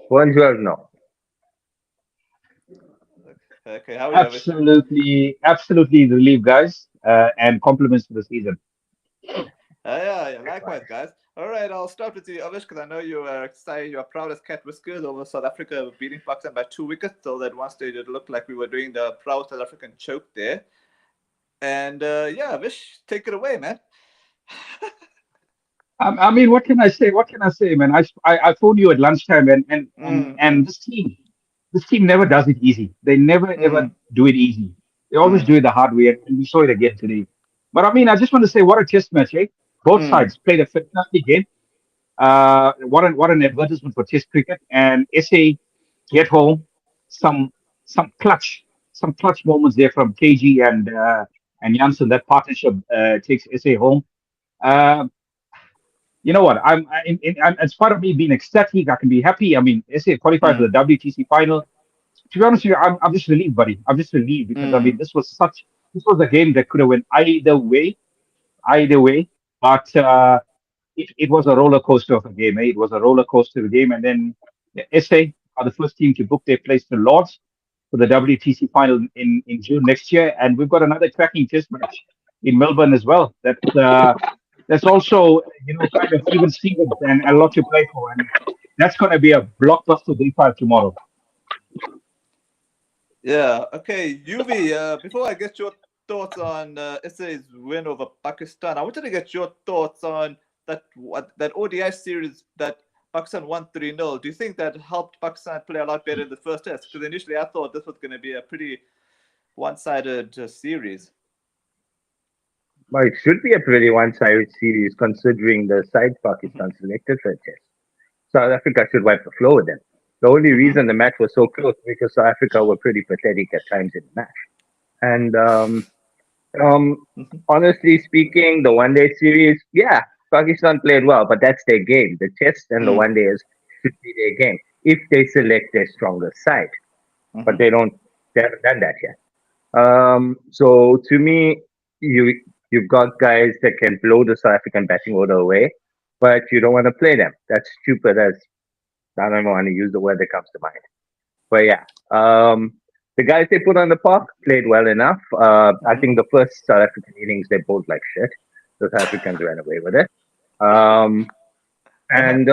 112, no. Okay, how are you, Avish? Absolutely, absolutely relief, guys, and compliments for the season. Yeah, likewise, guys. All right, I'll start with you, Avish, because I know you are excited. You are proud as cat whiskers over South Africa beating Pakistan by 2 wickets. So that one stage it looked like we were doing the proud South African choke there. And yeah, Avish, take it away, man. I mean, what can I say? What can I say, man? I phoned you at lunchtime, and Mm-hmm. this team never does it easy. They never ever Mm-hmm. do it easy. They always do Mm-hmm. it the hard way, and we saw it again today. But I mean, I just want to say, what a test match, eh? Both Mm-hmm. sides played a fantastic game. What an advertisement for Test cricket, and SA get home some some clutch moments there from KG and Janssen. That partnership takes SA home. Uh, you know what? I'm as part of me being ecstatic. I can be happy. I mean, SA qualified for the WTC final. To be honest with you, I'm just relieved, buddy. I'm just relieved because I Mm-hmm. mean, this was a game that could have went either way. But it was a roller coaster of a game. Eh? It was a roller coaster of a game, and then the SA are the first team to book their place to Lords for the WTC final in June next year, and we've got another cracking test match in Melbourne as well. That's also kind of even Stevens and a lot to play for, and that's going to be a blockbuster day five tomorrow. Yeah. Okay, UV. Before I get your thoughts on SA's win over Pakistan, I wanted to get your thoughts on that ODI series that Pakistan won 3-0. Do you think that helped Pakistan play a lot better in the first test? Because initially I thought this was going to be a pretty one-sided series. Well, it should be a pretty one-sided series considering the side Pakistan selected for the test. South Africa should wipe the floor with them. The only Mm-hmm. reason the match was so close because South Africa were pretty pathetic at times in the match. And um, Mm-hmm. honestly speaking, the one-day series, yeah, Pakistan played well, but that's their game. The test and the Mm-hmm. one-days should be their game if they select their strongest side. But Mm-hmm. they don't. They haven't done that yet. So to me, you've got guys that can blow the South African batting order away, but you don't want to play them. That's stupid. As I don't even want to use the word that comes to mind. But yeah, the guys they put on the park played well enough. I think the first South African innings they bowled like shit. The South Africans ran away with it. Um, Uh-huh. and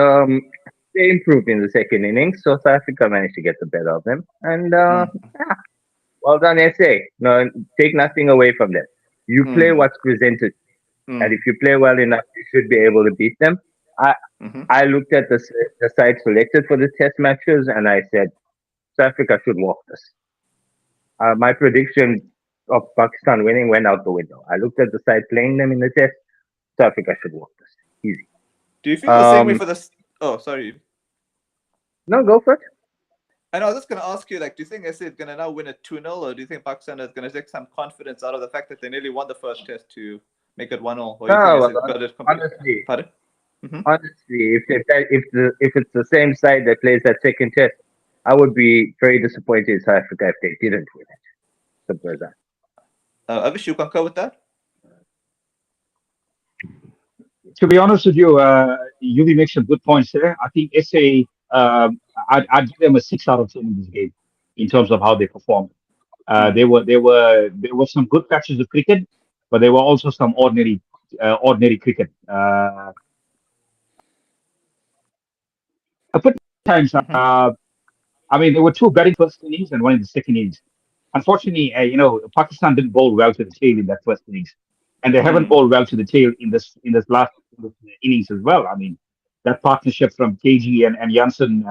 they improved in the second innings, so South Africa managed to get the better of them. And Mm-hmm. yeah, well done, SA. No, take nothing away from them. You play Mm-hmm. what's presented, and Mm-hmm. if you play well enough, you should be able to beat them. I Mm-hmm. I looked at the side selected for the test matches, and I said South Africa should walk this. My prediction of Pakistan winning went out the window. I looked at the side playing them in the test. South Africa should walk this. Easy. Do you feel the same way Um, for this? Oh, sorry. no, go for it. And I was just going to ask you, like, do you think SA is going to now win a 2-0, or do you think Pakistan is going to take some confidence out of the fact that they nearly won the first test to make it 1-0? Or do you think No, SA well, has got it complete? honestly, Pardon? Mm-hmm. honestly, if it's the same side that plays that second test, I would be very disappointed in South Africa if they didn't win it. Simple as that. Avish, you concur with that? To be honest with you, Yuvi makes some good points there. I think SA, I'd give them a 6 out of 10 in this game in terms of how they performed. Mm. There were some good patches of cricket, but there were also some ordinary cricket. But times, Mm-hmm. I mean, there were two batting first innings and one in the second innings. Unfortunately, Pakistan didn't bowl well to the tail in that first innings, and they haven't Mm. bowled well to the tail in this last innings as well. I mean, that partnership from KG and Janssen,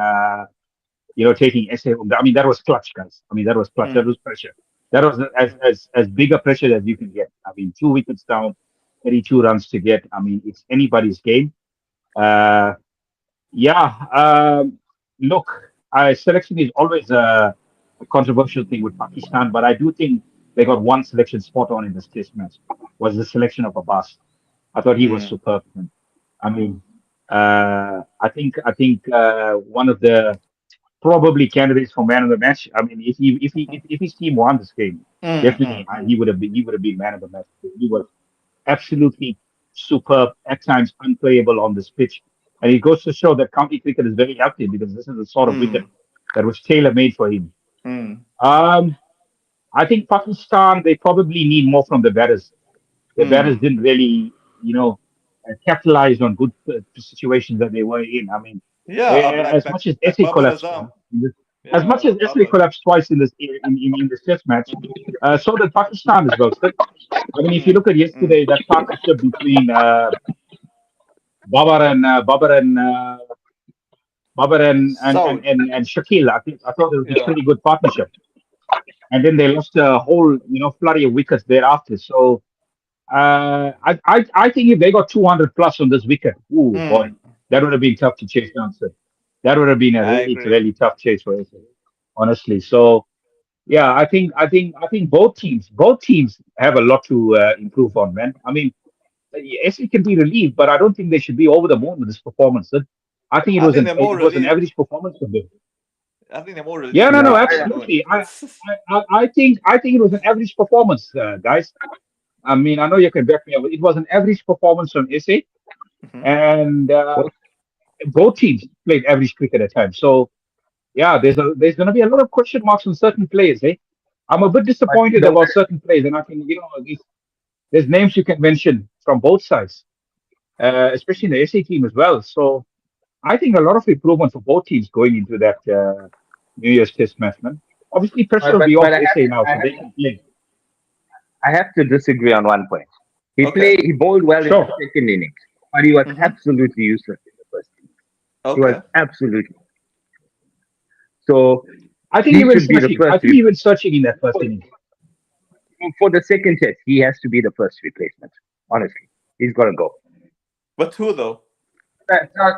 taking SA home. I mean, that was clutch, guys. I mean, that was clutch. That Mm. was pressure. That was as big a pressure as you can get. I mean, 2 wickets down, 32 runs to get. I mean, it's anybody's game. Uh, yeah. Look, selection is always a controversial thing with Pakistan, but I do think they got one selection spot on in this test match. Was the selection of Abbas. I thought he was Mm. superb. Man. I mean, I think one of the probably candidates for man of the match. I mean, if his team won this game, Mm. definitely Mm. he would have been man of the match. He was absolutely superb. At times unplayable on this pitch. And it goes to show that county cricket is very healthy because this is the sort of wicket Mm. that was tailor made for him. Mm. Um, I think Pakistan, they probably need more from the batters. The batters Mm. didn't really, capitalize on good situations that they were in. I mean, Yeah, as much as like SA Babar collapsed, Azam. as Yeah, much as SA Babar. collapsed twice in in this test match, so did Pakistan as well. So, I mean, if you Mm. look at Mm. yesterday, that partnership between Babar Saud. and Shakil, I thought it was a Yeah. pretty good partnership. And then they lost a whole flurry of wickets thereafter. So I think if they got 200 plus on this wicket, oh boy, Mm. that would have been tough to chase down. Sir. That would have been a I really agree. really tough chase for us, honestly. So yeah, I think both teams have a lot to improve on, man. I mean, yes, it can be relieved, but I don't think they should be over the moon with this performance. Sir. I think I think they're more it was an relieved. average performance for them. I think they're more Yeah, relieved no, than no, No, over the moon. absolutely. I think it was an average performance, guys. I mean, I know you can back me up. It was an average performance from SA, Mhm. and both teams played average cricket at times. So yeah, there's going to be a lot of question marks on certain players. I'm a bit but disappointed about certain players, and I can there's names you can mention from both sides, especially in the SA team as well. So I think a lot of improvement for both teams going into that New Year's Test match, man. Obviously, pressure will be off but SA now, so they can play. I have to disagree on one point. Okay. He bowled well in the Sure. second innings, but he was Mm-hmm. absolutely useless in the first innings. He was Okay. absolutely so I think he even should be the searching. I first think even searching in that first innings. for the second test. He has to be the first replacement. Honestly, he's got to go. But who though?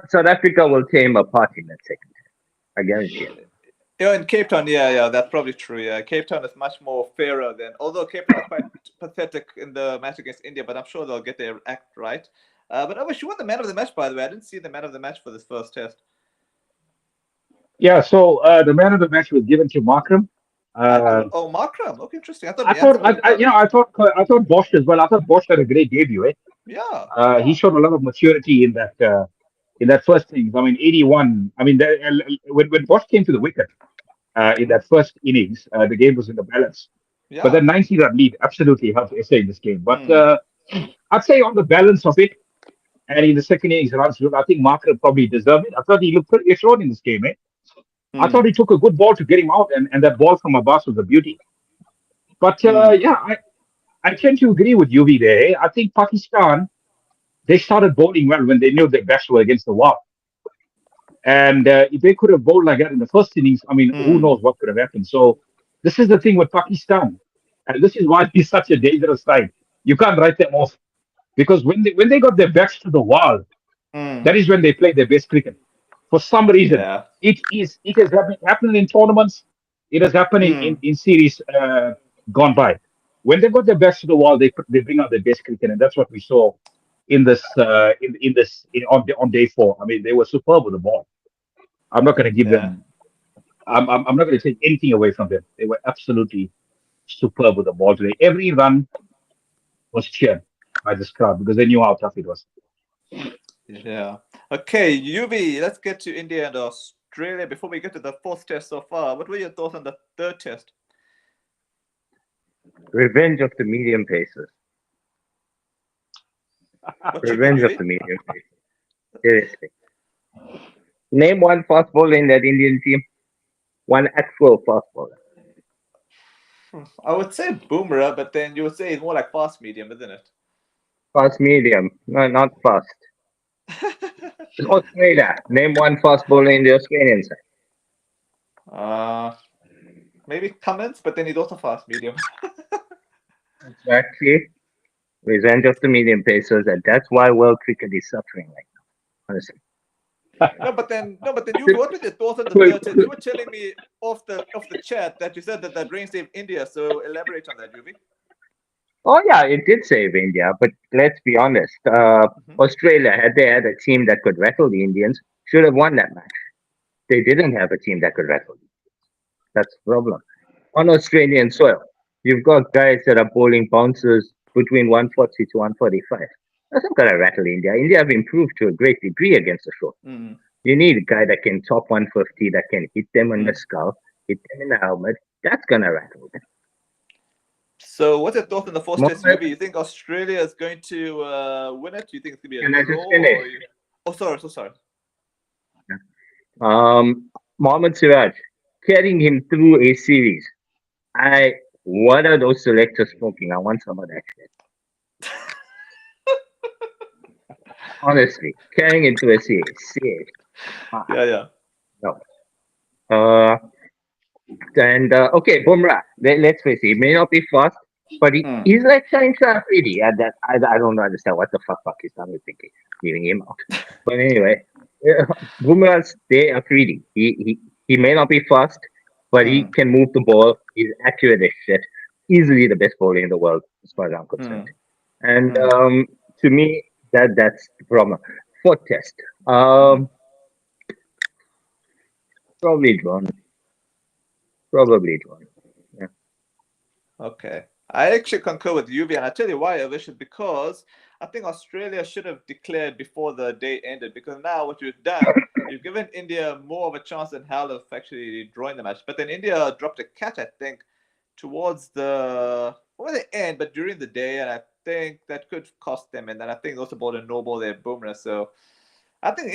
South Africa will tear him apart in that second test. I guarantee it. Yeah, in Cape Town, yeah, that's probably true. Yeah, Cape Town is much more fairer than. Although Cape Town was quite pathetic in the match against India, but I'm sure they'll get their act right. But I wish you were the man of the match, by the way. I didn't see the man of the match for this first test. Yeah. So the man of the match was given to Markram. Markram. Okay, interesting. I thought I thought, Jansen would have got it. I thought Bosch as well. I thought Bosch had a great debut. Yeah, He yeah. showed a lot of maturity in that first innings. I mean, 81. I mean, when Bosch came to the wicket in Mhm. that first innings, the game was in the balance. But Yeah. that 90-run lead absolutely helped SA in this game. But Mm. I'd say on the balance of it, and in the second innings, runs, I think Marker probably deserved it. I thought he looked pretty assured in this game. I thought Mm. he took a good ball to get him out, and that ball from Abbas was a beauty. But Mm. yeah, I tend to agree with UV there. I think Pakistan, they started bowling well when they knew their best were against the wall. And if they could have bowled like that in the first innings, I mean, who Mm. knows what could have happened. So this is the thing with Pakistan. And this is why he's such a dangerous side. You can't write them off. Because when they got their backs to the wall, Mm. that is when they play their best cricket. For some reason, Yeah. it has happened in tournaments. It has happened Mm. in series gone by. When they got their backs to the wall, they bring out their best cricket, and that's what we saw in this on day four. I mean, they were superb with the ball. I'm not going to give Yeah. them. I'm not going to take anything away from them. They were absolutely superb with the ball today. Every run was cheered by this crowd because they knew how tough it was. Yeah. Okay, UV. Let's get to India and Australia before we get to the fourth test so far. What were your thoughts on the third test? Revenge of the medium pacers. What you think, Revenge of UV? the medium pacers. Seriously. Name one fast bowler in that Indian team. One actual fast bowler. I would say Boomerang, but then you would say it's more like fast medium, isn't it? Fast medium. No, not fast. It's Australia. Name one fast bowler in the Australian side. uh, maybe Cummins, but then he's also fast medium. Exactly. Revenge of the medium pacers, and that's why world cricket is suffering right now. Honestly. No, but then you. What was your thoughts on the third test? You were telling me off the chat that you said that rain saved India. So elaborate on that, UV. Oh yeah, it did save India, but let's be honest. Mm-hmm. Australia, had they had a team that could rattle the Indians, should have won that match. They didn't have a team that could rattle them. That's the problem. On Australian soil, you've got guys that are bowling bounces between 140 to 145. That's not gonna rattle India. India have improved to a great degree against the short. Mm. You need a guy that can top 150, that can hit them on the Mm. skull, hit them in the helmet. That's gonna rattle them. So, what's your thought on the first test, Mohammed, UV? You think Australia is going to win it? You think it's going to be a can I draw? just finish? Or you... Oh, sorry, so sorry. Mohammed Siraj, carrying him through a series. What are those selectors smoking? I want some of that shit. Honestly, carrying into a series. Yeah, yeah. No. Uh, okay, Bumrah. Let's face it, he may not be fast, but Mm. he's like Shaheen Shah Afridi. And that I don't understand what the fuck Pakistan is thinking, leaving him out. But anyway, Bumrah's day Afridi. He may not be fast, but he Mm. can move the ball. He's accurate as shit. Easily the best bowler in the world, as far as I'm concerned. Mm. And Mm. to me, that's the problem. Fourth test. Mm. Probably drawn. Probably drawn. Yeah. Okay. I actually concur with UV, and I tell you why, Avish, is because I think Australia should have declared before the day ended. Because now what you've done, you've given India more of a chance than hell of actually drawing the match. But then India dropped a catch, I think, towards the end, but during the day, and I think that could cost them. And then I think also bought a no ball there, Boomer. So I think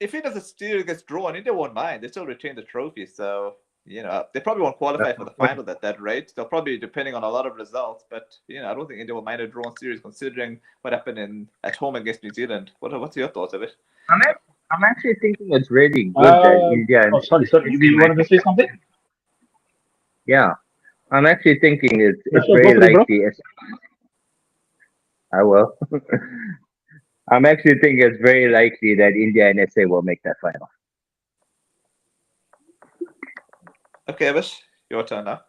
if the series gets drawn, India won't mind. They still retain the trophy. So, they probably won't qualify That's for my the point. final at that rate. They'll probably depending on a lot of results. But, I don't think India will mind a drawn series considering what happened at home against New Zealand. What's your thoughts of it? I'm actually thinking it's really good that Uh, India and oh, sorry. You SA wanted to might. say something? Yeah, I'm actually thinking Yeah, it's sure. Go very for it, bro. likely. I will. I'm actually thinking it's very likely that India and SA will make that final. Okay, Avish, your turn now.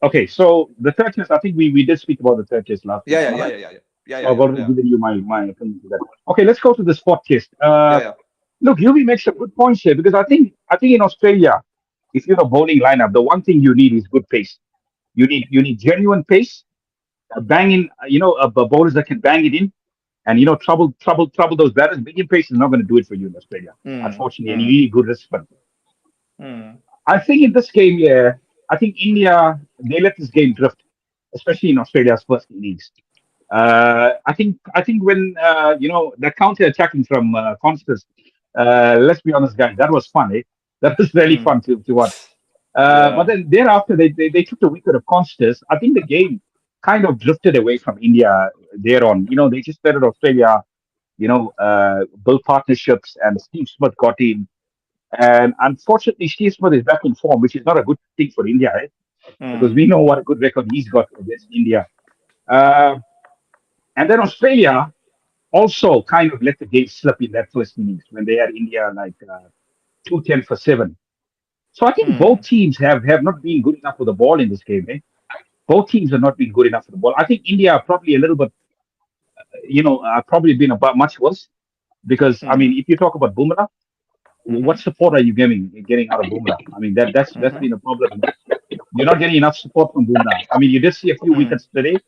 Okay, so the third test, I think we did speak about the third test last week, Yeah, am yeah, I yeah, right? yeah, yeah, yeah, yeah, So yeah, I've yeah, already yeah, given you my opinion to that. Okay, let's go to the spot test. yeah, yeah. Look, Yubi makes some good points here because I think in Australia, if you're a bowling lineup, the one thing you need is good pace. You need genuine pace, banging, bowlers that can bang it in, and trouble those batters. Medium pace is not going to do it for you in Australia, Mm, unfortunately, and you mm, need good respect. mm, I think in this game, yeah, I think India they let this game drift, especially in Australia's first innings. I think when the counter attacking from Constance, let's be honest, guys, that was fun. That was really mm. fun to watch. But Yeah. then thereafter, they took the wicket of Constance. I think the game kind of drifted away from India there on. They just let Australia, build partnerships, and Steve Smith got in. And unfortunately, Steve Smith is back in form, which is not a good thing for India, right? Because Mm, we know what a good record he's got against India. Uh, and then Australia also kind of let the game slip in that first innings when they had India like 210 for 7. So I think both mm, teams have not been good enough for the ball in this game. Both teams have not been good enough for the ball. I think India are probably a little bit, probably been about much worse because I mm, mean, if you talk about Bumrah, what mm-hmm, support are you getting out of Bumrah? I mean, that's mm-hmm, been a problem. You're not getting enough support from Bumrah. I mean, you did see a few mm. wickets today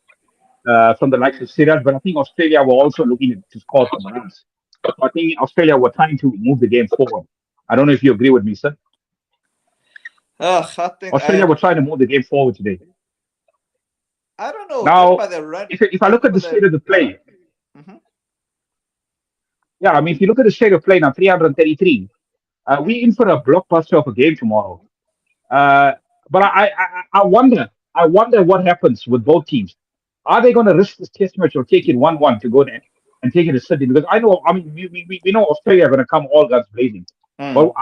from the likes of Siraj, but I think Australia were also looking to score some runs. So I think Australia were trying to move the game forward. I don't know if you agree with me, sir. I think Australia were trying to move the game forward today. I don't know. Judging Now, by the run, if I look judging at by the the state of the yeah. play, Mm-hmm, yeah, I mean, if you look at the state of play now, 333, we in for a blockbuster of a game tomorrow. Uh, but I wonder what happens with both teams. Are they going to risk this test match or take it 1-1 to go there and take it to Sydney? Because I mean, we know Australia are going to come all guns blazing. But mm.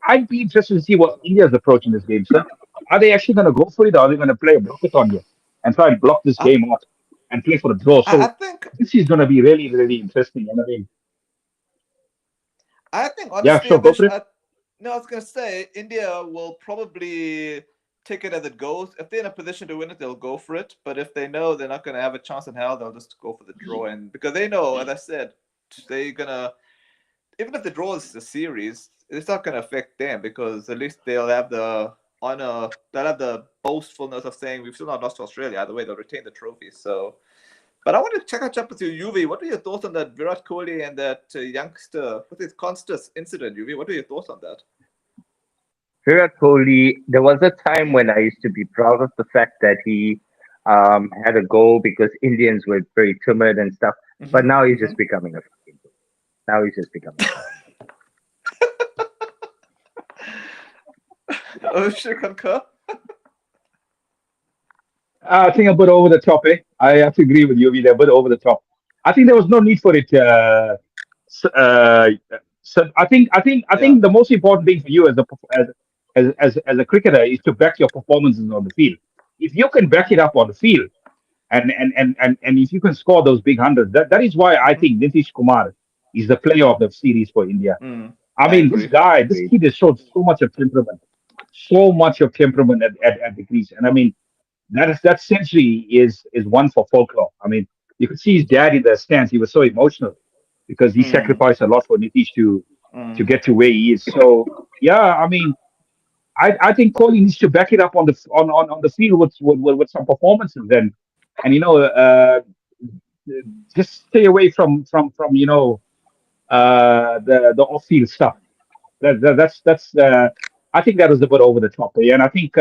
I'd be interested to see what India's approach in this game, sir. Are they actually going to go for it or are they going to play a blockathon here and try and block this I, game off and play for a draw? I So think this is going to be really, really interesting. And I mean, I think yeah, honestly, sure, go Avish, for it. no, I was gonna say India will probably take it as it goes. If they're in a position to win it, they'll go for it. But if they know they're not gonna have a chance in hell, they'll just go for the draw. And because they know, as I said, they're gonna even if the draw is the series, it's not gonna affect them because at least they'll have the honor, they'll have the boastfulness of saying we've still not lost to Australia. Either way, they'll retain the trophy. So But I want to catch up with you, UV. What were your thoughts on that Virat Kohli and that youngster with his Constas incident, UV? What were your thoughts on that? Virat Kohli, there was a time when I used to be proud of the fact that he had a goal because Indians were very timid and stuff. But now he's just becoming a fucking goal. Now he's just becoming Oh, should concur. I think a bit over the top, eh? I have to agree with you. They're a bit over the top. I think there was no need for it. So I think the most important thing for you as as a cricketer is to back your performances on the field. If you can back it up on the field, and if you can score those big hundreds, that is why I think Nitish Kumar is the player of the series for India. I mean, agree. this kid has showed so much of temperament at the crease, and I mean that century is one for folklore. I mean, you could see his dad in the stands; he was so emotional because he sacrificed a lot for Nitish to get to where he is. So yeah, I mean, I think Kohli needs to back it up on on the field with some performances and just stay away from the off field stuff. That's I think that was a bit over the top, and I think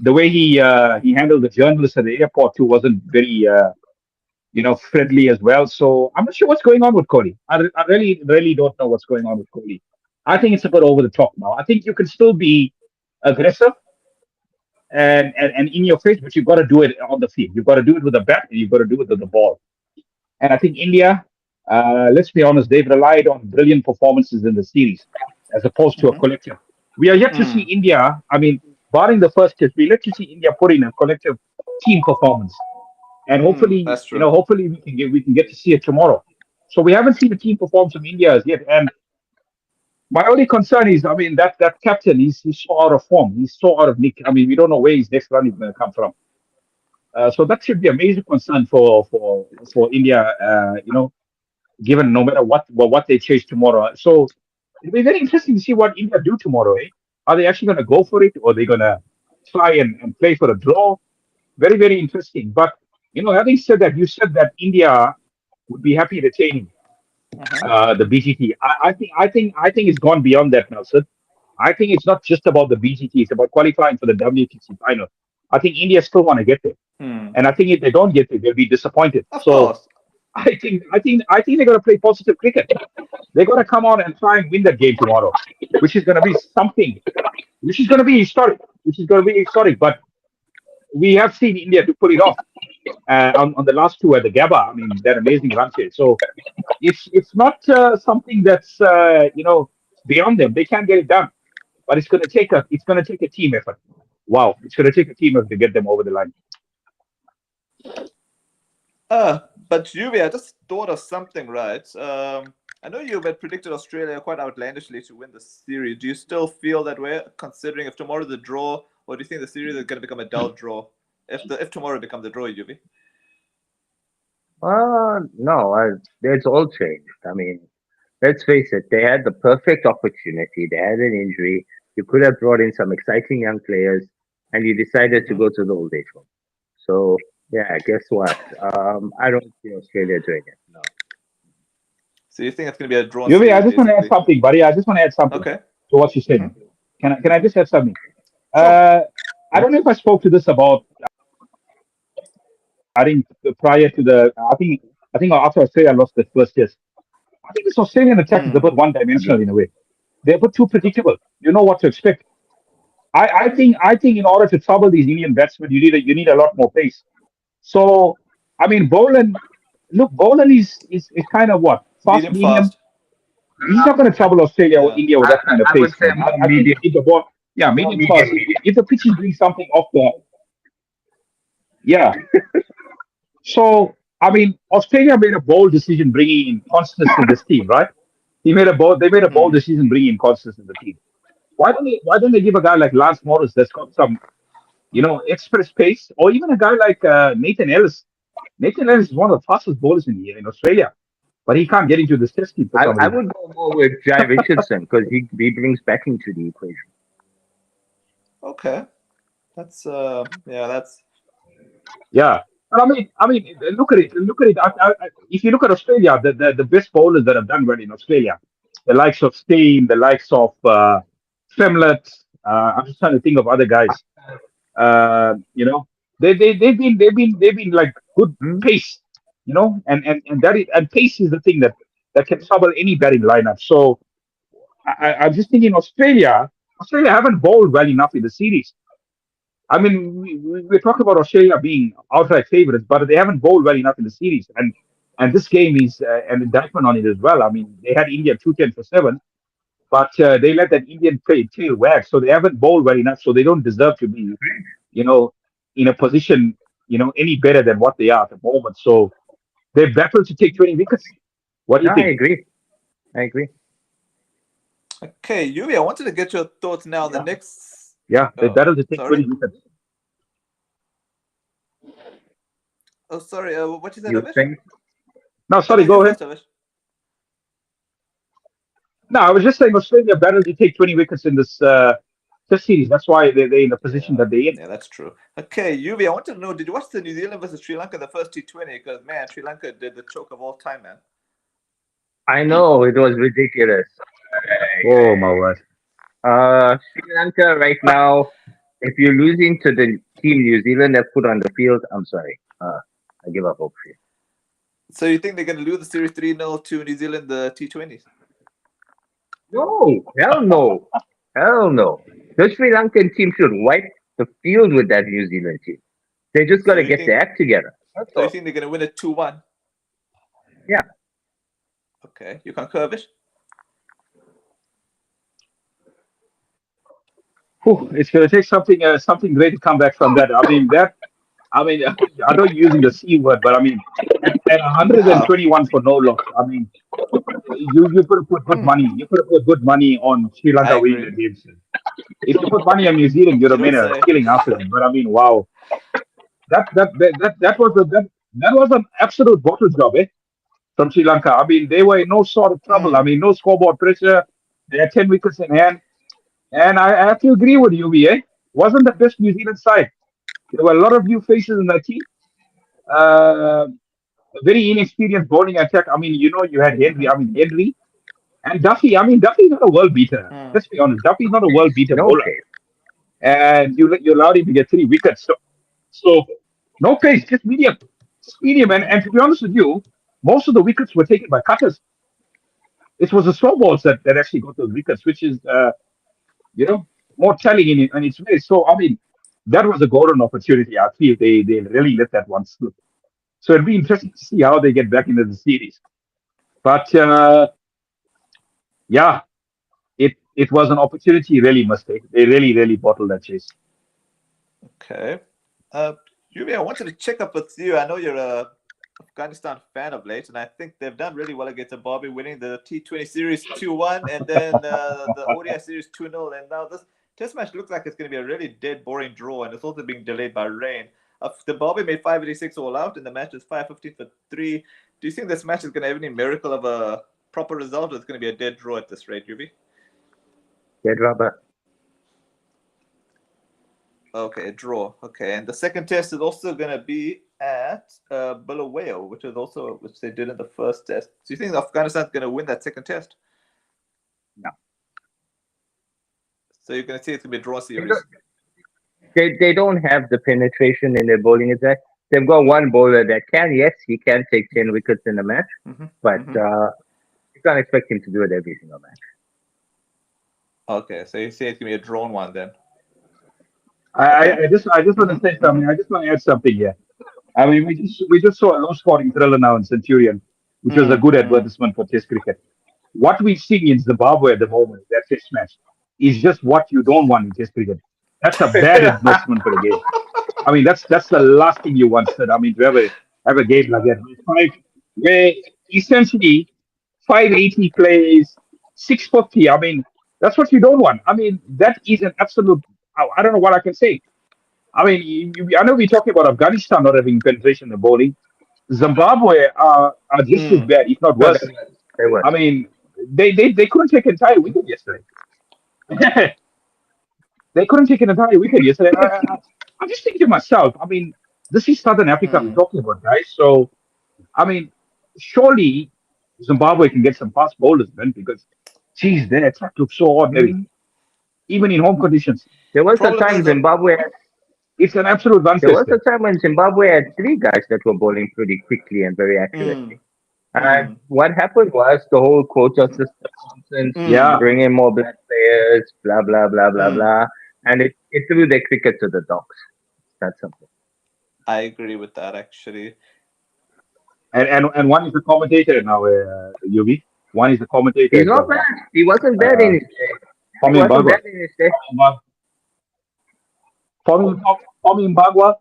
the way he handled the journalists at the airport too wasn't very friendly as well. So I'm not sure what's going on with Kohli. I really don't know what's going on with Kohli. I think it's a bit over the top now. I think you can still be aggressive and in your face, but you've got to do it on the field. You've got to do it with the bat and you've got to do it with the ball. And I think India, let's be honest, they've relied on brilliant performances in the series as opposed to a collective. We are yet to see India. I mean, barring the first test, we yet to see India put in a collective team performance, and hopefully, That's true. hopefully we can get to see it tomorrow. So we haven't seen the team performance from India as yet, and my only concern is, I mean, that captain, he's so out of form. He's so out of nick. I mean, we don't know where his next run is going to come from. So that should be a major concern for India. Given no matter what they chase tomorrow. So it'll be very interesting to see what India do tomorrow. Eh? Are they actually going to go for it, or are they going to try and play for a draw? Very, very interesting. But having said that, you said that India would be happy retaining the BGT. I think it's gone beyond that now, sir. I think it's not just about the BGT; it's about qualifying for the WTC final. I think India still want to get there, and I think if they don't get there, they'll be disappointed. Of So course. I think they're going to play positive cricket. They're going to come on and try and win that game tomorrow, which is going to be something, which is going to be historic, But we have seen India to pull it off on the last two at the Gabba. I mean, that amazing run chase. So it's not something that's beyond them. They can get it done, but it's going to take a team effort. Wow, it's going to take a team effort to get them over the line. But Yuvi, I just thought of something, right? I know you had predicted Australia quite outlandishly to win the series. Do you still feel that way, considering if tomorrow's a draw, or do you think the series is going to become a dull draw? If tomorrow becomes a draw, Yuvi? no, it's all changed. I mean, let's face it, they had the perfect opportunity. They had an injury. You could have brought in some exciting young players, and you decided to go to the old age home. So, yeah, guess what? I don't see Australia doing it. No. So you think it's going to be a drawn Yuvi, I series, just want to add basically? something, buddy. I just want to add something Okay. to what you said. Can I just add something? Sure. I don't know if I spoke to this about. I think prior to I think after Australia lost the first test, I think this Australian attack is a bit one-dimensional in a way. They're a bit too predictable. You know what to expect. I think in order to trouble these Indian batsmen, you need a lot more pace. So I mean, Boland is kind of what fast Medium medium. fast. He's not going to trouble Australia or Yeah. India with that kind of I would pace, say man. more I think medium, if the ball, yeah, more medium fast. If the pitch is doing something off the, yeah. So I mean, Australia made a bold decision bringing in Constance in this team, right? They made a bold decision bringing in Constance in the team. Why don't they give a guy like Lance Morris that's got some express pace, or even a guy like Nathan Ellis? Nathan Ellis is one of the fastest bowlers in Australia, but he can't get into this test team for some I reason. would go more with Jai Richardson because he brings batting to the equation. Okay. That's Yeah. And look at it. Look at it. If you look at Australia, the best bowlers that have done well in Australia, the likes of Steen, the likes of Femlet. I'm just trying to think of other guys. You know, they've been like good Hmm? pace. You know, and pace is the thing that can trouble any batting lineup. So I'm just thinking Australia haven't bowled well enough in the series. I mean, we're talking about Australia being outright favorites, but they haven't bowled well enough in the series, and this game is an indictment on it as well. I mean, they had India 210 for seven, but they let that Indian tail wag, so they haven't bowled well enough, so they don't deserve to be, you know, in a position, any better than what they are at the moment. So they battled to take 20 wickets. What do No, you I think? agree. I agree. Okay, Yumi, I wanted to get your thoughts now on the next. Yeah, they Oh, battled to take sorry. 20 wickets. Oh, sorry. What you said, You Avish? think? No, No, sorry, you go ahead. first, Avish. No, I was just saying Australia battled to take 20 wickets in this Test series. That's why they're in the position Yeah, that they're in. yeah, that's true. Okay, Yuvi, I want to know, did you watch the New Zealand versus Sri Lanka, the first T20? Because, man, Sri Lanka did the choke of all time, man. I know it was ridiculous. Oh my word! Sri Lanka right now, if you're losing to the team New Zealand have put on the field, I'm sorry. I give up hope for you. So you think they're going to lose the series 3-0 to New Zealand, the T20s? No, hell no. Hell no. The Sri Lankan team should wipe the field with that New Zealand team. They just got So to you get think their act together. That's so you all. think they're going to win it 2-1? Yeah. Okay, you concur, Avish? Whew, it's going to take something great to come back from that. I mean, I know you're using the C word, but I mean, at Yeah. 121 for no loss. I mean, you could have put good Hmm, money. You could have put good money on Sri I Lanka winning agree. the game. If you put money on New Zealand, you'd You have don't made a say. killing after them. But I mean, wow, that was an absolute bottle job, eh? From Sri Lanka. I mean, they were in no sort of trouble. I Hmm. mean, no scoreboard pressure. They had 10 wickets in hand. And I have to agree with you, VA. Wasn't the best New Zealand side. There were a lot of new faces in that team. Uh, very inexperienced bowling attack. I mean, you had Henry. Mm-hmm. I mean, Henry and Duffy. I mean, Duffy's not a world beater. Hmm. Let's be honest. Duffy's not a world beater No bowler. case. And you allowed him to get 3 wickets. So no pace, just medium. Just medium. And, Mm-hmm. and to be honest with you, most of the wickets were taken by cutters. It was the slow balls that actually got those wickets, which is you know, more telling in its way. So I mean, that was a golden opportunity. I feel they really let that one slip. So it'll be interesting to see how they get back into the series. But yeah, it was an opportunity really mistake. They really bottled that chase. Okay. Uh, Yubi, I wanted to check up with you. I know you're a Afghanistan fan of late, and I think they've done really well against Zimbabwe, winning the T20 series 2-1, and then the ODI series 2-0, and now this test match looks like it's going to be a really dead, boring draw, and it's also being delayed by rain. Zimbabwe made 586 all out, and the match is 515 for 3. Do you think this match is going to have any miracle of a proper result, or it's going to be a dead draw at this rate, Yubi? Dead rubber. Okay, a draw. Okay, and the second test is also going to be at Bulawayo, which they did in the first test. Do you think Afghanistan's going to win that second test? No. So you're going to see it's going to be a draw They series. don't, they don't have the penetration in their bowling attack. They've got one bowler that can, yes, he can take 10 wickets in a match, but you can't expect him to do it every single match. Okay, so you say it's going to be a drawn one then. I just want to say something. I just want to add something here. I mean, we just saw a low scoring thriller now in Centurion, which was a good advertisement for Test cricket. What we see in Zimbabwe at the moment, that Test match, is just what you don't want in Test cricket. That's a bad advertisement for the game. I mean, that's the last thing you want, sir. I mean, to have a game like that, where essentially 580 plays, 650. I mean, that's what you don't want. I mean, that is an absolute. I don't know what I can say. I mean, I know we're talking about Afghanistan not having penetration in bowling. Zimbabwe are just as bad, if not No, worse. they were. I mean, they couldn't take an entire wicket yesterday. They couldn't take an entire wicket yesterday. I'm just thinking to myself. I mean, This is Southern Africa we're Mm. talking about, guys. So I mean, surely Zimbabwe can get some fast bowlers, man, because geez, their attack looks so ordinary, Mm. even in home conditions. There The was a problem time is that. Zimbabwe. It's an absolute run There was a fester. time when Zimbabwe had three guys that were bowling pretty quickly and very accurately. Mm. And Mm. what happened was the whole quota system nonsense, Mm. Yeah, bring in more black players, blah blah blah blah Mm. blah, and it threw their cricket to the dogs. That's simple. I agree with that actually. and one is the commentator now, Yugi. One is the commentator He's as not well bad. now. He wasn't bad in Uh, his day. He Tommy wasn't Mbagwa. bad in his day. Tommy Mbagwa.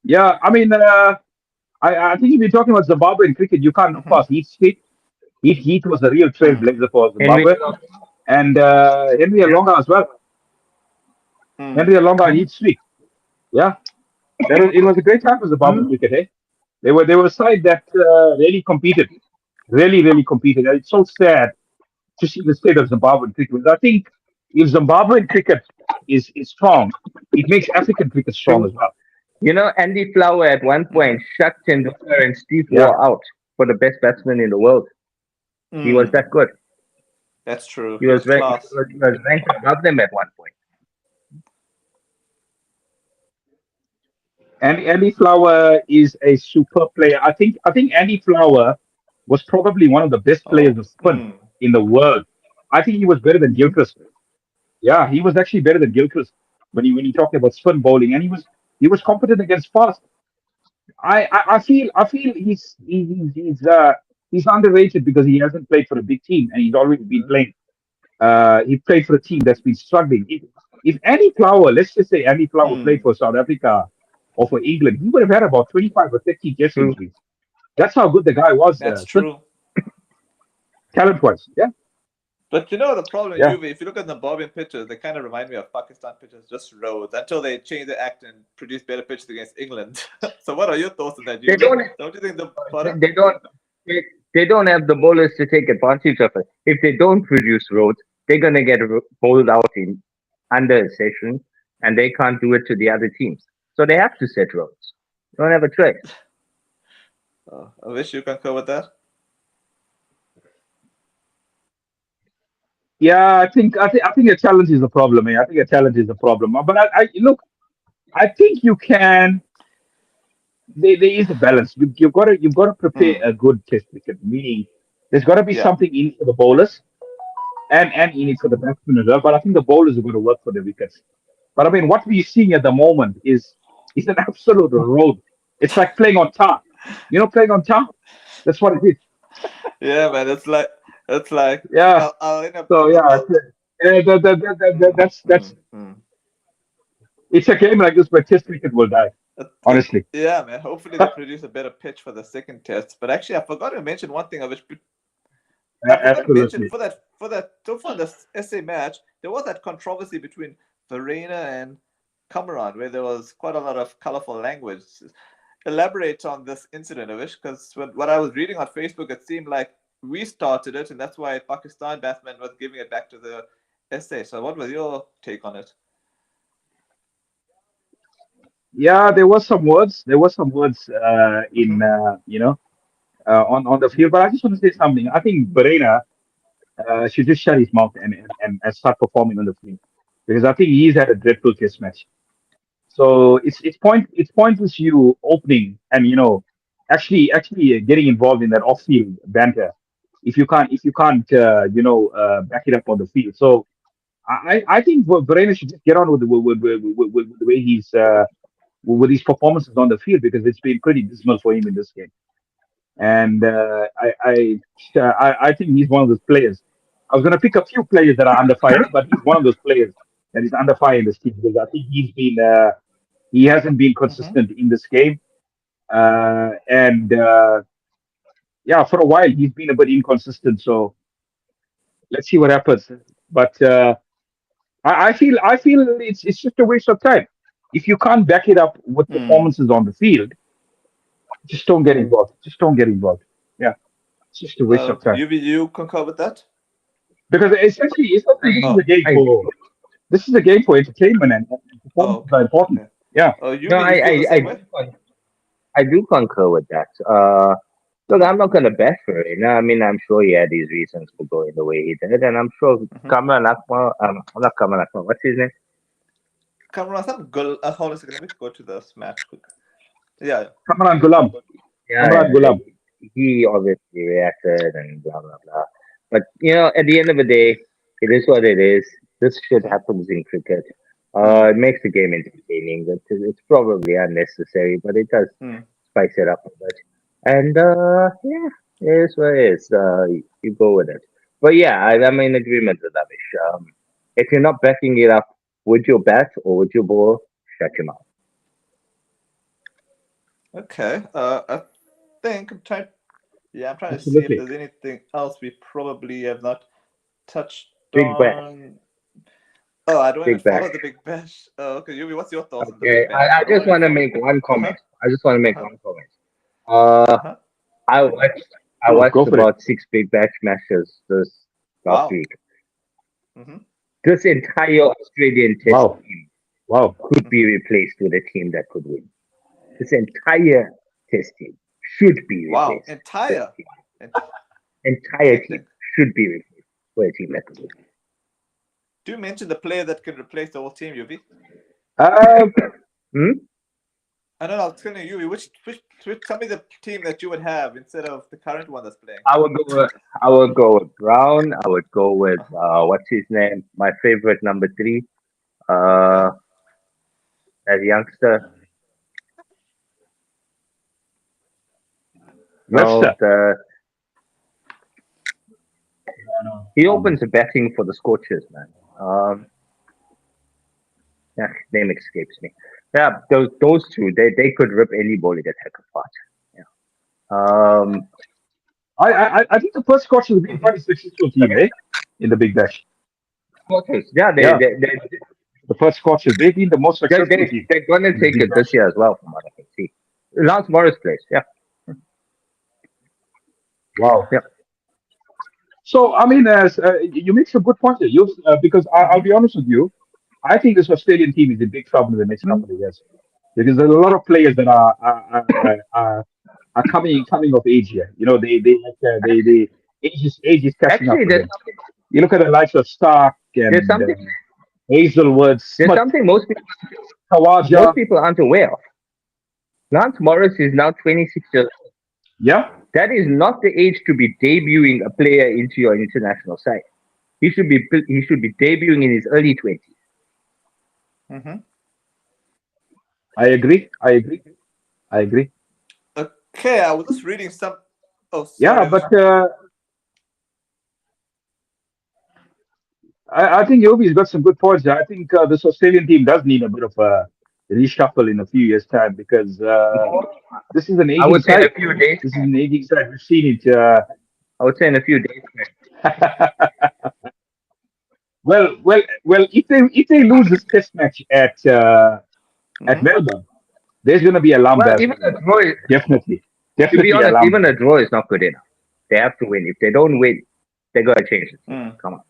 Yeah, I mean, I think if you're talking about Zimbabwe in cricket, you can't, of Mm-hmm. course, Heat was a real Mm. trailblazer for Henry, Zimbabwe, and Henry Alonga as well. Mm. Henry Alonga and Heat streak. Yeah, it was a great time for Zimbabwe mm, cricket. Eh? They were a side that really competed, really competed. And it's so sad to see the state of Zimbabwean cricket. I think if Zimbabwean cricket is strong, it makes African cricket strong true. as well. Andy Flower at one Mm-hmm. point shut Tendulkar and Steve Yeah, Waugh out for the best batsman in the world. He was Mm. that good. That's true. He He was was ranked, class. he was ranked above them at one point. and Andy Flower is a super player. I think Andy Flower was probably one of the best players Oh. of spin Mm. in the world. I think he was better than Mhm. Gilchrist. Yeah, he was actually better than Gilchrist when you talk about spin bowling, and he was competent against fast. I feel he's underrated because he hasn't played for a big team and he's always been playing. He played for a team that's been struggling. If Andy Flower, let's just say Andy Flower played Mm. for South Africa or for England, he would have had about 25 or 30 Test True. centuries. That's how good the guy was, That's true. talent-wise. Yeah, But the problem, yeah. UV, if you look at the Zimbabwean pitches, they kind of remind me of Pakistan pitches, just roads, until they change the act and produce better pitches against England. So what are your thoughts on that, They UV? don't. Don't you think the They pardon? they don't. They don't have the bowlers to take advantage of it. If they don't produce roads, they're gonna get bowled out in under a session, and they can't do it to the other teams. So they have to set roads. They don't have a choice. I wish you concur with that. Yeah, I think a challenge is a problem. I think a challenge is a problem. But I look, I think you can. There is a balance. You've got to prepare Mm. a good test cricket. Meaning, there's got to be Yeah. something in it for the bowlers and in it for the batsmen as well. But I think the bowlers are going to work for the wickets. But I mean, what we're seeing at the moment is an absolute road. It's like playing on tar. Playing on tar. That's what it is. Yeah, man. It's like Yeah. I'll end up. So yeah, that's Mm, mm. it's a game like this where test cricket will die. Honestly, Yeah, man. Hopefully they produce a better pitch for the second test. But actually, I forgot to mention one thing. I forgot to mention absolutely. for that so far the SA match, there was that controversy between Verena and Cameron where there was quite a lot of colorful language. Elaborate on this incident, Avish, because what I was reading on Facebook, it seemed like we started it, and that's why Pakistan batsman was giving it back to the SA. So, what was your take on it? Yeah, there was some words. There was some words Mm-hmm. in on the field. But I just want to say something. I think Verena should just shut his mouth and start performing on the field because I think he's had a dreadful test match. So it's pointless you opening and actually getting involved in that off field banter if you can't back it up on the field. So I think Verena should just get on with the way he's with his performances on the field because it's been pretty dismal for him in this game. And I think he's one of those players. I was going to pick a few players that are under fire, but he's one of those players that is under fire in this team because I think he hasn't been Mm-hmm. consistent in this game, and yeah, for a while he's been a bit inconsistent. So let's see what happens. But I feel it's just a waste of time if you can't back it up with Mm. performances on the field. Just don't get involved. Just don't get involved. Yeah, it's just a waste of time You concur with that? because essentially this is a Oh, game I for entertainment and oh, performances okay, are important. okay. Yeah. Oh, no, you feel the I same way? agree. I do concur with that. Look, I'm not going to bet for it. I mean, I'm sure he had these reasons for going the way he did, and I'm sure Kamran Akmal, not Kamran Akmal, what's his name? Kamran, hold on a second. Let me go to this match quick. Yeah. Kamran Gulam. Yeah, Kamran Gulam. he obviously reacted and blah blah blah. But at the end of the day, it is what it is. This shit happens in cricket. It makes the game entertaining. It's probably unnecessary, but it does spice it up a bit. And yeah, it is what it is. You go with it. But yeah, I'm in agreement with Avish. If you're not backing it up with your bat or with your ball, shut your mouth. Okay. I think I'm trying. Yeah, I'm trying Absolutely. to see if there's anything else we probably have not touched Big on. bash. Oh, I don't Big even follow bash. the Big Bash. Okay, Yuvi, what's your thoughts on the Okay, Big Bash? I just want to make one comment. I just want to make one comment. I watched Go for about 6 Big Bash matches this last Wow. week. Mm-hmm. This entire Australian test team Wow. could be replaced with a team that could win. This entire test team should be Wow. replaced. Entire Team should be replaced with a team that could win. Do mention the player that can replace the whole team, Yuvi. I don't know. I'll tell you, Yuvi, which tell me the team that you would have instead of the current one that's playing. I would go with Brown. I would go with what's his name? My favorite number 3. As youngster. Webster. He opens the batting for the Scorchers, man. Name escapes me. Yeah, those two, they could rip any bowling attack apart. Yeah. I think the first Scorchers have been quite a successful team, in the Big Bash. Scorchers, yeah, the first Scorchers, they've been the most successful team. They're going to take it this year as well, from what I can see. Lance Morris plays, yeah. Wow. Yeah. So, I mean, you make some good points here, because I'll be honest with you, I think this Australian team is in big trouble in the next couple of years, because there's a lot of players that are coming of age here. They age is catching up with them. You look at the likes of Stark and Hazelwood, Smith, there's something most people aren't aware of. Lance Morris is now 26 years old. Yeah. That is not the age to be debuting a player into your international side. He should be debuting in his early 20s. Mm-hmm. I agree. Okay, I was just reading some. Oh, sorry. Yeah, but I think Yobi's got some good points. I think this Australian team does need a bit of a reshuffle in a few years' time, because this is an aging side. I would say in a few days. This is an aging side. We've seen it. I would say in a few days. Well, if they lose this test match at Melbourne, there's going to be alarm bells. Even a draw is, definitely. To be honest, even a draw is not good enough. They have to win. If they don't win, they got to change it. Come on.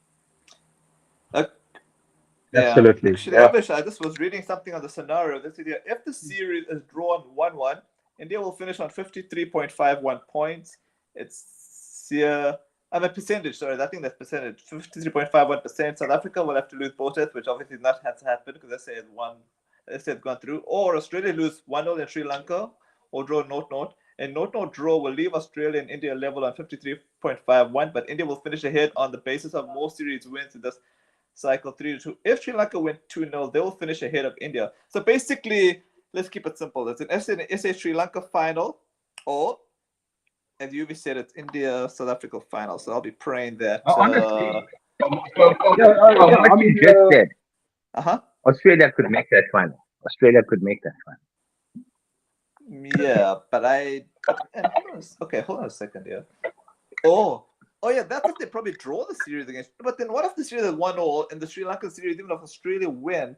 Absolutely. Actually, Avish, I just was reading something on the scenario. This idea: if the series is drawn 1-1, India will finish on 53.51 points. It's I'm a percentage. Sorry, I think that's percentage. 53.51%. South Africa will have to lose both sets, which obviously not has to happen because let's say it's gone through. Or Australia lose 1-0 in Sri Lanka, or draw 0-0. And 0-0 draw will leave Australia and India level on 53.51, but India will finish ahead on the basis of more series wins in this cycle 3-2. If Sri Lanka win 2-0, they will finish ahead of India. So basically, let's keep it simple. It's an SA Sri Lanka final, or as Yuvi said, it's India South Africa final. So I'll be praying that. Honestly, you just said, Australia could make that final. Yeah, but hold on a second here. Oh yeah, that's if they probably draw the series against. But then what if the series is 1-0 and the Sri Lanka series, even if Australia win,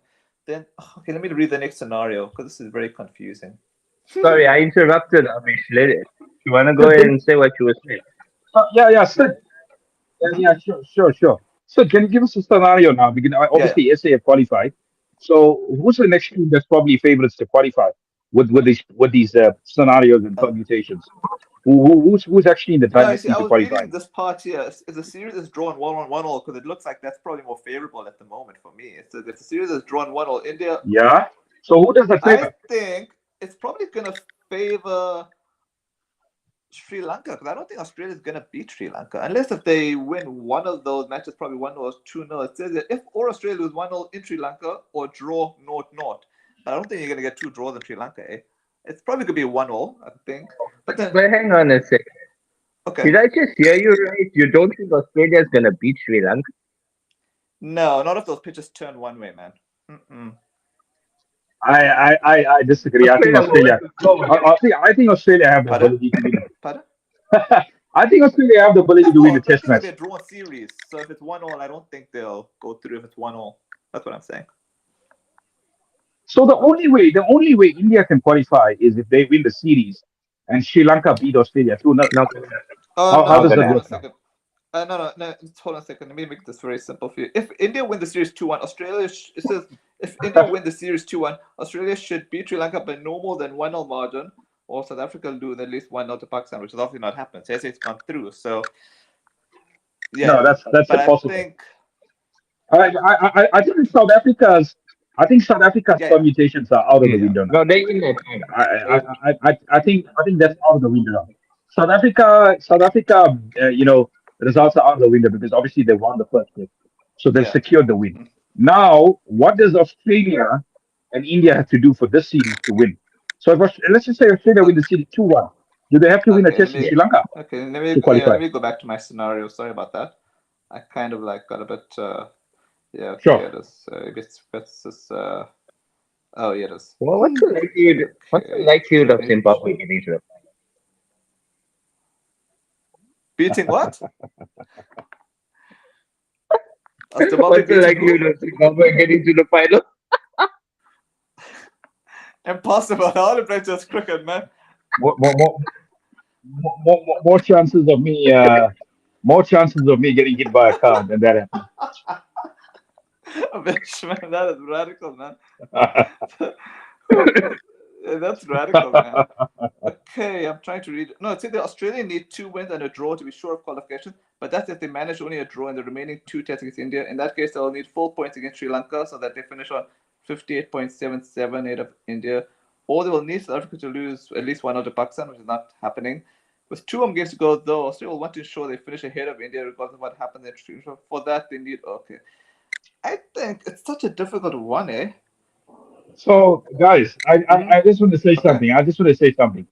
then okay, let me read the next scenario because this is very confusing. Sorry, I interrupted, Avish. You want to go ahead and say what you were saying? Yeah, Sid. Yeah, sure. So can you give us a scenario now? Because obviously SA have qualified. So who's the next team that's probably favorites to qualify? with these scenarios and permutations. Who's actually in the No, you driver's see, seat I to was qualify? reading this part here. If the series is drawn 1-1 all, because it looks like that's probably more favorable at the moment for me. It's if the series is drawn 1-1 India, Yeah. So who does that I favor? think it's probably gonna favor Sri Lanka, because I don't think Australia is gonna beat Sri Lanka unless if they win one of those matches, probably 1-0 or 2-0. It says that if or Australia lose 1-0 in Sri Lanka or draw 0-0. But I don't think you're gonna get two draws in Sri Lanka. Eh? It's probably gonna be 1-0, I think. But then, But hang on a second. okay, Did I just hear you right? You don't think Australia is gonna beat Sri Lanka? no, none of those pitches turn one way, man. Mm-mm. I disagree. I think Australia will Australia. win the I think Australia have the Pardon? ability to win. Pardon? I think Australia have the ability to win Oh, the I think test it'll be match. a drawn series. So if it's 1-1, I don't think they'll go through if it's 1-1. That's what I'm saying. So the only way India can qualify is if they win the series and Sri Lanka beat Australia 2-0. Not gonna happen. How No, Not does gonna that hold on a work happen. now? second. No. Just hold on a second. Let me make this very simple for you. If India win the series 2-1, it says if India win the series 2-1, Australia should beat Sri Lanka by no more than 1-0 margin, or South Africa will lose at least 1-0 to Pakistan, which is obviously not happened. So it's gone through. So No, yeah, that's but I impossible. think I think South Africa's yeah. permutations are out of the Yeah. window now. No, they win that time. I They I I think that's out of the window now. South Africa, results are out of the window because obviously they won the first game, so they've Yeah. secured the win. Now, what does Australia and India have to do for this series to win? So let's just say Australia win Okay. the series 2-1. Do they have to win a Okay. test in Yeah. Sri Lanka to Let qualify? me go back to my scenario. Sorry about that. I kind of like got a bit. Yeah. Okay. Sure. It is. It's just. Oh, yeah, it is. Well, what's the likelihood? What's the Okay. likelihood of Let me Zimbabwe getting to the beating what? final? Zimbabwe What's the beating who? likelihood of Zimbabwe getting to the final? Impossible. All the players just cricket, man. More, more, more, more chances of me. More chances of me getting hit by a car than that happening. Avish, man, that is radical, man. That's radical, man. Okay, I'm trying to read. No, it's the Australia need 2 wins and a draw to be sure of qualification. But that's if they manage only a draw in the remaining 2 tests against India. In that case, they'll need 4 points against Sri Lanka so that they finish on 58.778 of India. Or they will need South Africa to lose at least 1 out of Pakistan, which is not happening. With 2 home games to go, though, Australia will want to ensure they finish ahead of India regardless of what happens in Sri Lanka. For that, they need. Okay. I think it's such a difficult one, eh? So, guys, I just want to say Okay. something. I just want to say something.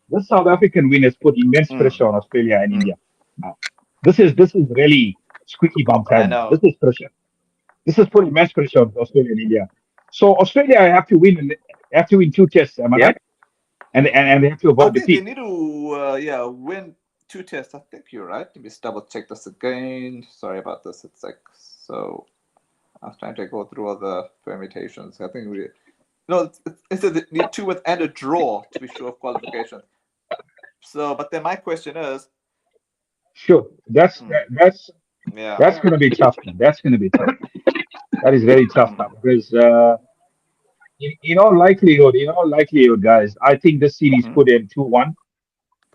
This South African win has put immense Mm. pressure on Australia and Mm. India. Now, this is really squeaky bum I time now. This know. is pressure. This has put immense pressure on Australia and India. So Australia have to win 2 tests. Am I Yep. right? And they have to I avoid think they defeat. need to win 2 tests. I think you're right. Let me just double check this again. Sorry about this. It's like so. I was trying to go through all the permutations. I think we no. It says they need 2 wins and a draw to be sure of qualification. So, but then my question is, Sure, that's hmm, that, that's yeah, that's going to be tough. Man. That's going to be tough. That is very tough hmm, now because in all likelihood, guys, I think this series hmm. could end 2-1.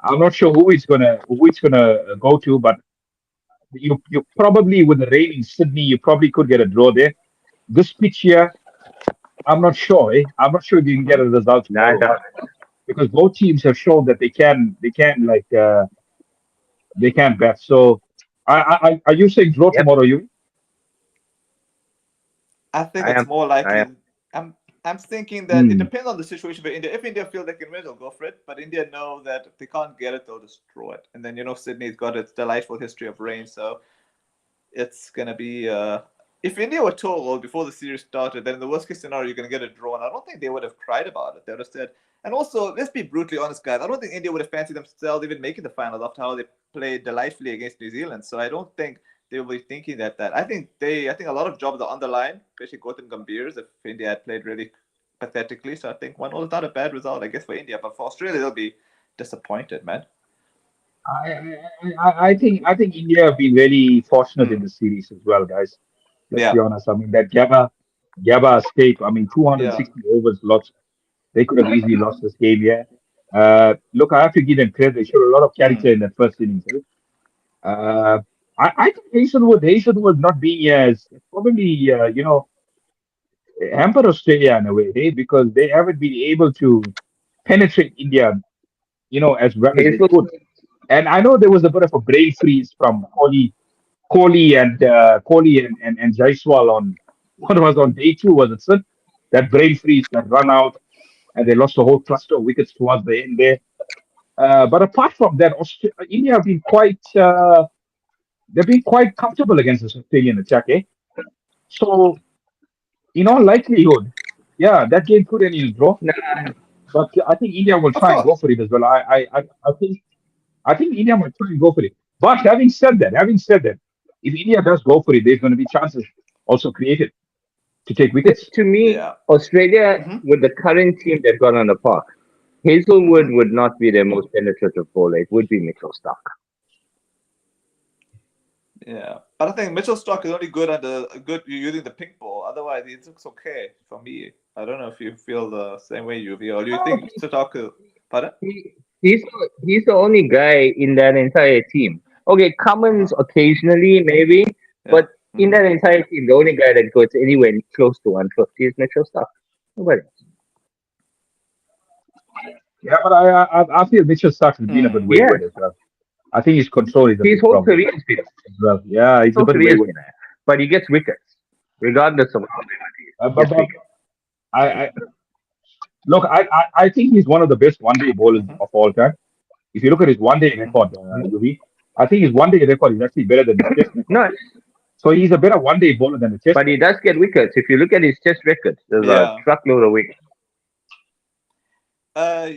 I'm not sure who it's gonna go to, but you probably with the rain in Sydney, you probably could get a draw there. This pitch here, I'm not sure. I'm not sure if you can get Hmm. a result Nah, tomorrow because both teams have shown that they can bat. So, are you saying draw yep. tomorrow? You I think I it's am. more I am. likely. I'm thinking that it Hmm. depends on the situation for India. If India feel they can win, they'll go for it. But India know that if they can't get it, they'll destroy it. And then Sydney's got its delightful history of rain, so it's gonna be. If India were told before the series started, then in the worst case scenario you're gonna get a draw, and I don't think they would have cried about it. They would have said. And also, let's be brutally honest, guys. I don't think India would have fancied themselves even making the finals after how they played delightfully against New Zealand. So I don't think they will be thinking that. I think a lot of jobs are on the line, especially Gautam Gambhir's if India had played really pathetically. So I think 1-0 is not a bad result, I guess, for India. But for Australia, they'll be disappointed, man. I think India have been very fortunate in Hmm. the series as well, guys. Let's be Yeah. honest. I mean that Gabba escape. I mean Yeah. 260 overs, lots. They could have easily lost this game. Yeah. Look, I have to give them credit. They showed a lot of Mm. character in that first innings. Uh, I think Hazelwood not being as probably hampered Australia in a way, because they haven't been able to penetrate India, as well as they Hazel, could. And I know there was a bit of a brain freeze from Kohli and Jaiswal on what was on day two, was it, sir? That brain freeze that run out, and they lost a whole cluster of wickets towards the end there. But apart from that, India have been quite comfortable against this Australian attack, eh? So in all likelihood, yeah, that game could end in a draw. nah, But I think India will Of try and go course. for it as well. I think India might try and go for it. But having said that, if India does go for it, there's going to be chances also created to take wickets. to me, Yeah. Australia, Mm-hmm. with the current team they've got on the park, Hazelwood Mm-hmm. would not be their most penetrative bowler. It would be Mitchell Stark. Yeah, but I think Mitchell Stark is only good using the pink ball. Otherwise, it looks okay for me. I don't know if you feel the same way, UV, or do you No, think Stark is... Pardon? he's the only guy in that entire team. Okay, Cummins Uh-huh. occasionally maybe, Yeah. but in Mm-hmm. that entire team, the only guy that goes anywhere close to 150 is Mitchell Stark. Nobody else. Yeah, but I feel Mitchell Stark has been a bit Mm. wayward Yes, as well. I think his control is a his big whole problem career has been as well. Yeah, his he's a whole bit career has wayward. been there, but he gets wickets regardless of how he But, gets but wickets. I look, I think he's one of the best one-day bowlers Mm-hmm. of all time. If you look at his one-day Mm-hmm. record, UV, I think his one-day record is actually better than his test record. No, So he's a better one-day bowler than the test but he record. does get wickets. If you look at his test records, there's a Yeah. truckload of wickets. Uh.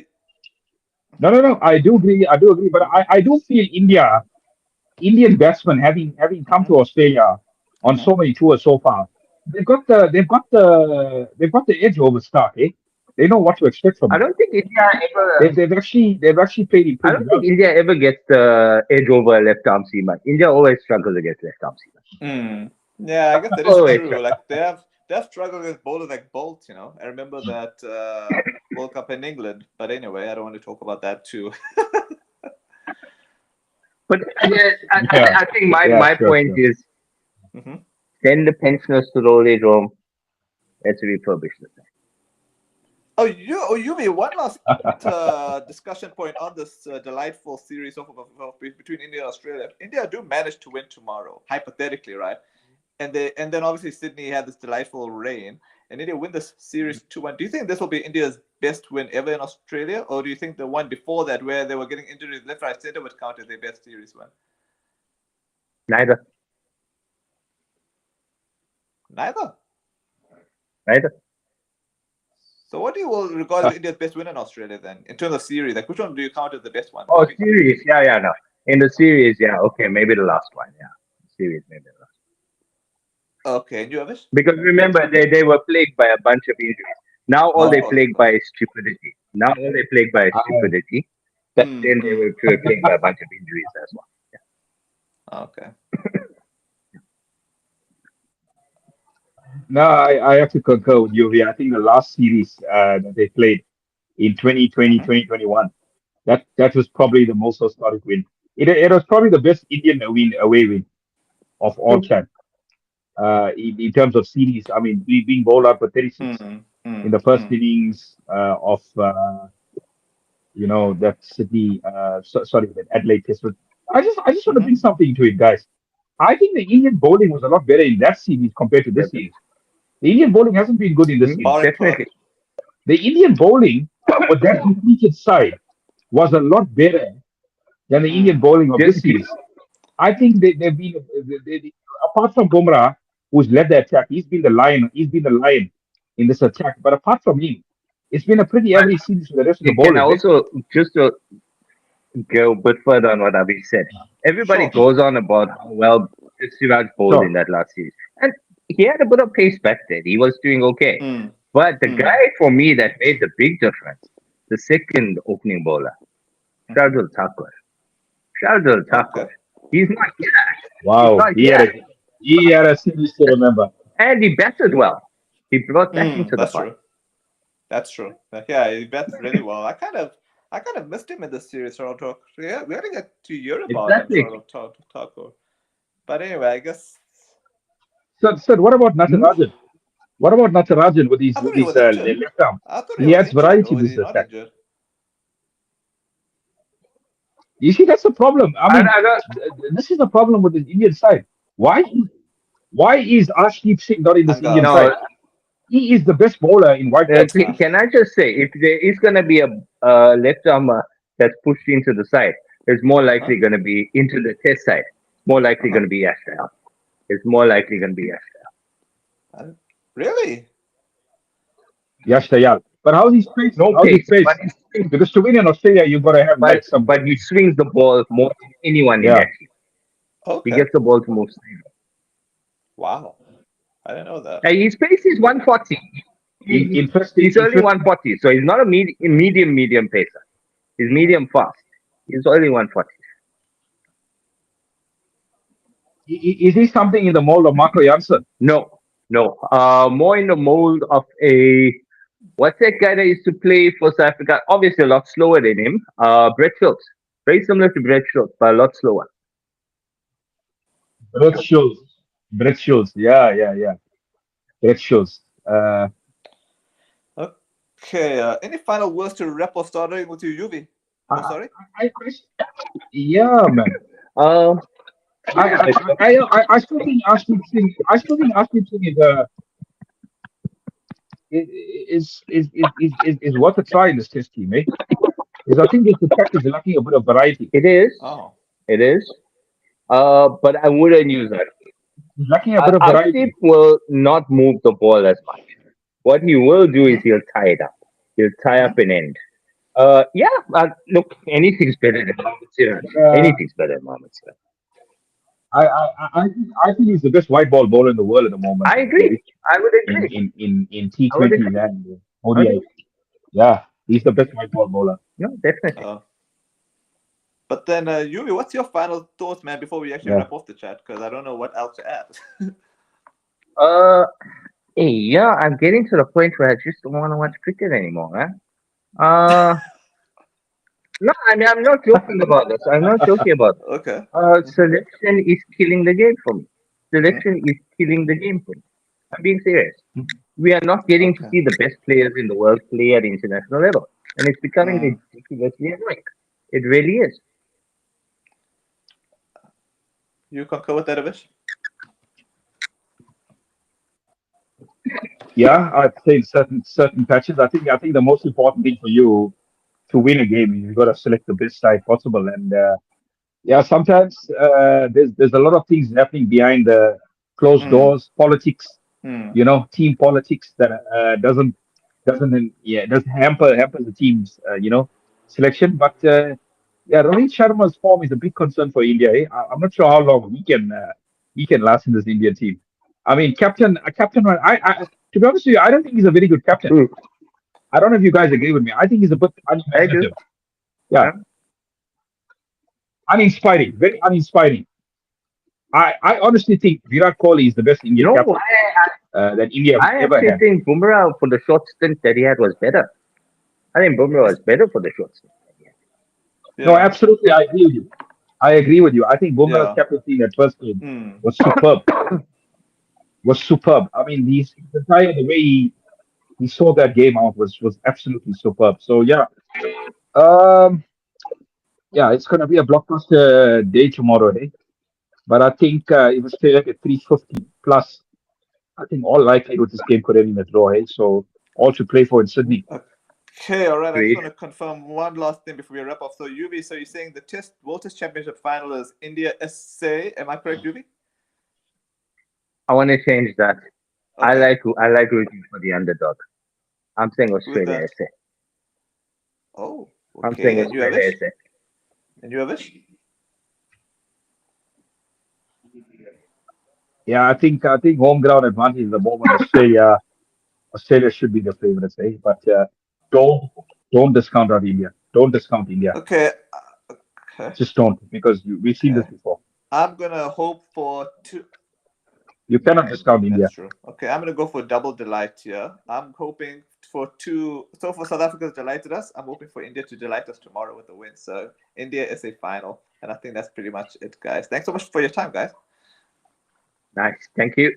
No. I do agree. I do agree. But I do feel Indian batsmen having come Mm-hmm. to Australia on Mm-hmm. so many tours so far, they've got the edge over Stark. Eh? They know what to expect from I him. don't think India ever. They've actually played him I pretty don't think well. India ever gets the edge over a left arm seamer. India always struggles against left arm seamer. Mm. Yeah, I guess that is Always true. struggles. Like they have struggled against bowlers like Bolt. I remember that World Cup in England. But anyway, I don't want to talk about that too. But yeah, Yeah, I think my, yeah, my sure, point sure. is Mm-hmm. send the pensioners to the old age home. Let's refurbish the thing. Yuvi, one last discussion point on this delightful series between India and Australia. If India do manage to win tomorrow, hypothetically, right? And then obviously Sydney had this delightful rain, and India win this series 2-1. Do you think this will be India's best win ever in Australia, or do you think the one before that, where they were getting injuries left, right, center, would count as their best series win? Neither. Neither. Neither. So what do you will regard as India's best win in Australia then, in terms of series? Like, which one do you count as the best one? Oh, series. Yeah, no. In the series, yeah. Okay, maybe the last one. Yeah. Series, maybe the last. Okay, and you, Avish? Because remember, they were plagued by a bunch of injuries. Now all Of they're course, of plagued course. by is stupidity. Now all they're plagued by is I, stupidity. But then they Mm-hmm. were plagued by a bunch of injuries as well. Okay. no, I have to concur with you here. I think the last series that they played in 2020, Mm-hmm. 2021, that was probably the most historic win. It was probably the best Indian away win of all True. time. In terms of series, I mean, we being bowled out for 36 in the first Mm-hmm. innings of that Sydney, sorry, that Adelaide Test. But I just want to bring Mm-hmm. something to it, guys. I think the Indian bowling was a lot better in that series compared to this Definitely. series. The Indian bowling hasn't been good in this series. Barring Perth. Definitely. The Indian bowling with that depleted side was a lot better than the Indian Mm. bowling of this Just series. I think they've been apart from Bumrah, who's led the attack. He's been the lion. He's been the lion in this attack. But apart from him, it's been a pretty average series for the rest of the can I bowlers. Eh? also just to go a bit further on what Avi said. Everybody Sure. goes on about how well Siraj bowled in Sure. that last series. And he had a bit of pace back then. He was doing okay. Mm. But the Mm. guy for me that made the big difference, the second opening bowler, Shardul Thakur. Shardul Thakur. Okay. He's not gas. He's Wow, not he had gas. a series to remember. And he batted well. He brought batting to the That's party. true. That's true. Yeah, he bats really well. I kind of missed him in this series, Toronto. Yeah, we didn't get to hear about him, Exactly. Toronto. But anyway, I guess So what about Natarajan? What about Natarajan with I his thought he was injured. left arm? I thought he He was adds injured, variety or to is his he not attack. injured? You see, that's the problem. I mean, I don't. this is the problem with the Indian side. Why? Why is Arshdeep Singh not in this Indian Anga. No, side? He is the best bowler in white ball cricket. can I just say, if there is going to be a left armer that's pushed into the side, it's more Uh-huh. likely going to be into the test side. More likely Uh-huh. going to be Ashton. It's more likely going to be Ashton. Really? Yash Dayal. But how's his pace? No How's his pace, pace? Because to win in Australia, you've got to have like some. but he swings the ball more than anyone in Yeah. that team. He Okay. gets the ball to move. Wow. I didn't know that. His pace is 140. Interesting. He's only 140, so he's not a medium pacer. He's medium fast. He's only 140. Is he something in the mold of Marco Janssen? No, no. More in the mold of what's that guy that used to play for South Africa? Obviously, a lot slower than him. Brett Phillips. Very similar to Brett Phillips, but a lot slower. Brett Schulz. Brett Schulz. Yeah. Brett Schulz. Okay. Any final words to wrap or starting with you, Yuvi? Oh, sorry. Yeah, man. Um, I still think Arshdeep Singh. I still think Arshdeep Singh is worth a try in this test team, eh? Because I think this attack is lacking a bit of variety. it is. Oh. It is. But I wouldn't use that. He's lacking a bit of Arshdeep variety. will not move the ball as much. What he will do is Mm-hmm. he'll tie it up. He'll tie up Mm-hmm. an end. Yeah, look, anything's better than Mohamed Siraj. Uh, Anything's better than Mohamed Siraj. I think he's the best white ball bowler in the world at the moment. I agree. I would In agree. in I would T20s agree. and I would ODI. agree. Yeah, he's the best white ball bowler. No, definitely. But then, Yuvi, what's your final thoughts, man, before we actually Yeah. wrap off the chat? Because I don't know what else to add. Uh, hey, yeah, I'm getting to the point where I just don't want to watch cricket anymore, man. No, I mean, I'm not joking about this. I'm not joking about this. Okay. Selection is killing the game for me. Mm-hmm. Selection is killing the game for me. I'm being serious. We are not getting to Okay. see the best players in the world play at international level, and it's becoming Mm. ridiculously annoying. It really is. You concur with that, Avish? Yeah, I'd say in certain patches. I think the most important thing for you to win a game is you got to select the best side possible. And yeah, sometimes there's a lot of things happening behind the closed Mm. doors, politics, Mm. team politics that doesn't hamper the team's selection. But yeah, Rohit Sharma's form is a big concern for India. Eh? I'm not sure how long he can last in this Indian team. I mean, captain. I to be honest with you, I don't think he's a very good captain. Hmm. I don't know if you guys agree with me. I think he's a bit I do. unimaginative. Yeah, Yeah. uninspiring, very uninspiring. I honestly think Virat Kohli is the best Indian No, captain that India has I ever actually had. think Bumrah for the short stint that he had was better. I think Bumrah was better for the short stint. No, Yeah. absolutely, I agree with you. I agree with you. I think Bumrah's Yeah. captaincy in that first game Mm. was superb. Was superb. I mean, the entire the way he saw that game out was absolutely superb. So um, yeah, it's gonna be a blockbuster day tomorrow, eh? But I think if it's still like at 350 plus, I think all likelihood this game could end in a draw, eh? So all to play for in Sydney. Okay, all right. I just Agreed. want to confirm one last thing before we wrap up. So, Yuvi, so you're saying the World Test Championship final is India SA? Am I correct, Yuvi? I want to change that. I Okay. like rooting for the underdog. I'm saying Who's Australia that? SA. Oh, I'm saying okay. And you, Australia Avish? SA. And you, Avish? Yeah, I think home ground advantage at the moment. Australia should be the favorites, eh? But don't don't discount out India. Don't discount India. Okay. Okay. Just don't because we've seen this Okay. before. I'm gonna hope for two. You cannot discount India. That's true. Okay, I'm gonna go for double delight here. I'm hoping for two. So for South Africa's delighted us, I'm hoping for India to delight us tomorrow with a win. So India is a final, and I think that's pretty much it, guys. Thanks so much for your time, guys. Nice. Thank you.